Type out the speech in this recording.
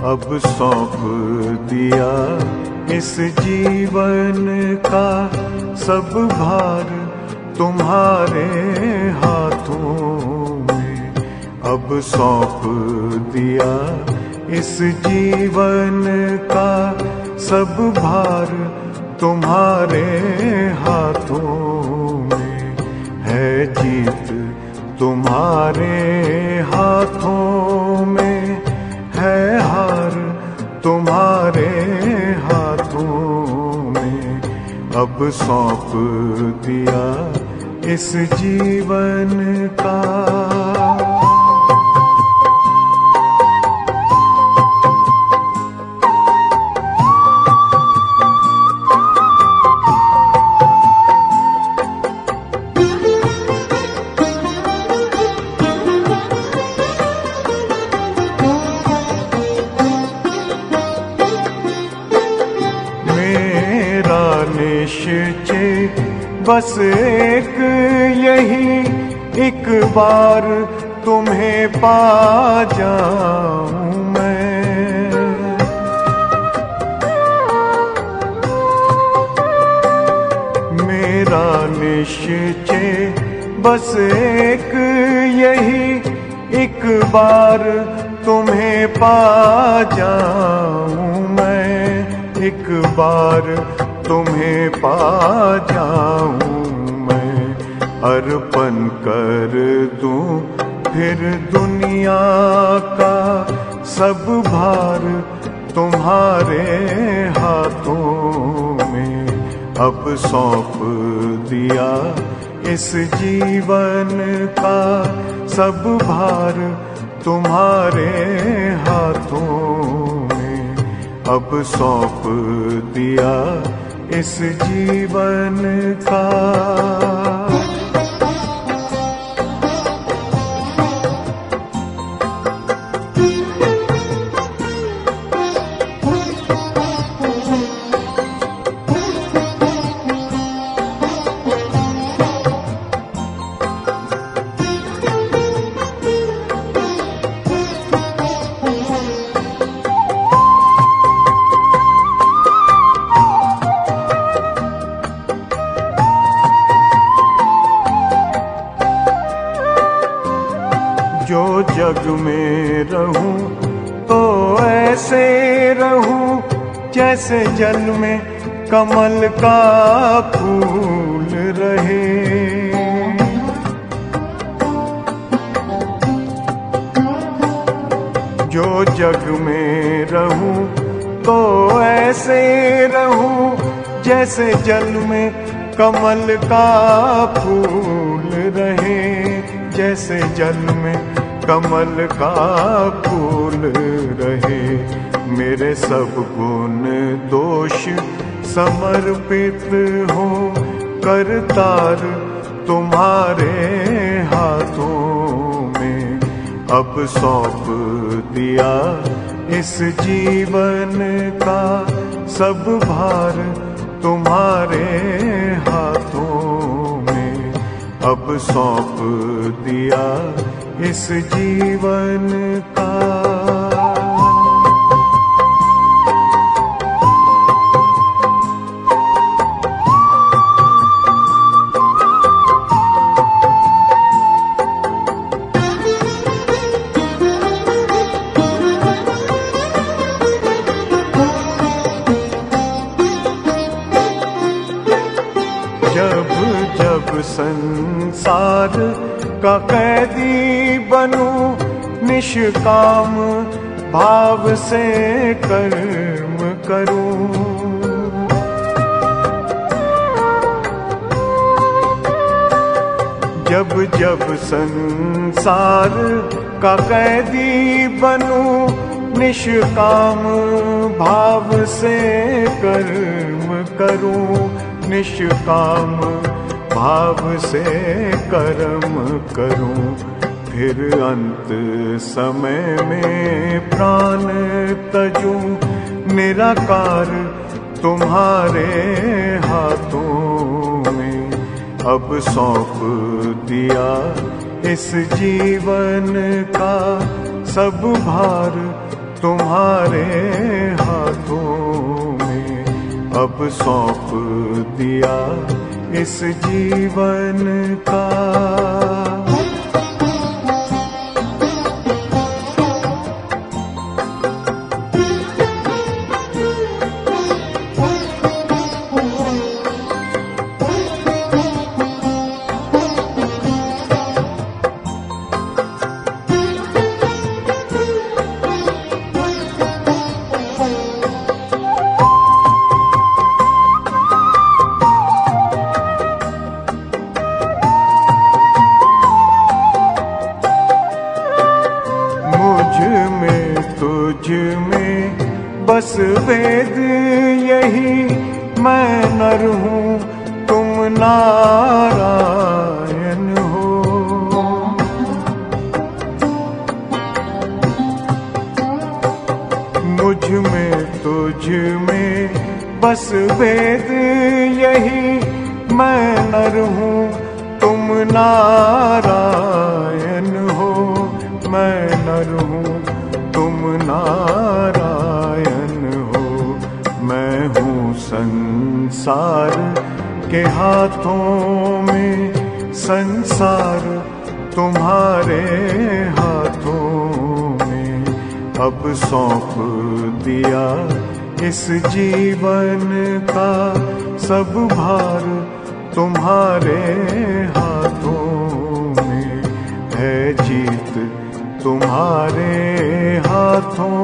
अब सौंप दिया इस जीवन का सब भार तुम्हारे हाथों में। अब सौंप दिया इस जीवन का सब भार तुम्हारे हाथों में। है जीत तुम्हारे हाथों में, है हार तुम्हारे हाथों में। अब सौंप दिया इस जीवन का। निश्चय बस एक यही, एक बार तुम्हें पा जाऊं मैं। मेरा निश्चय बस एक यही, एक बार तुम्हें पा जाऊं मैं। एक बार तुम्हें पा जाऊं मैं। अर्पण कर दूं फिर दुनिया का सब भार तुम्हारे हाथों में। अब सौंप दिया इस जीवन का सब भार तुम्हारे हाथों में। अब सौंप दिया इस जीवन का। जो जग में रहूं तो ऐसे रहूं जैसे जल में कमल का फूल रहे। जो जग में रहूं तो ऐसे रहूं जैसे जल में कमल का फूल रहे। जैसे जल में कमल का फूल रहे। मेरे सब गुण दोष समर्पित हो करतार तुम्हारे हाथों में। अब सौंप दिया इस जीवन का सब भार तुम्हारे हाथों में। अब सौंप दिया इस जीवन का। जब जब संसार का कैदी बनूं निष्काम भाव से कर्म करूं। जब जब संसार का कैदी बनूं, निष्काम भाव से कर्म करूं, निष्काम भाव से कर्म करूं। फिर अंत समय में प्राण तजूं, निराकार तुम्हारे हाथों में। अब सौंप दिया इस जीवन का सब भार तुम्हारे हाथों में। अब सौंप दिया इस जीवन का। तुझ में बस वेद यही, मैं नर हूँ तुम नारायण हो। मुझ में तुझ में बस वेद यही, मैं नर हूँ तुम नारायण हो। मैं नर हूँ तुम नारायण हो। मैं हूँ संसार के हाथों में, संसार तुम्हारे हाथों में। अब सौंप दिया इस जीवन का सब भार तुम्हारे हाथों में। है जीत तुम्हारे हाथों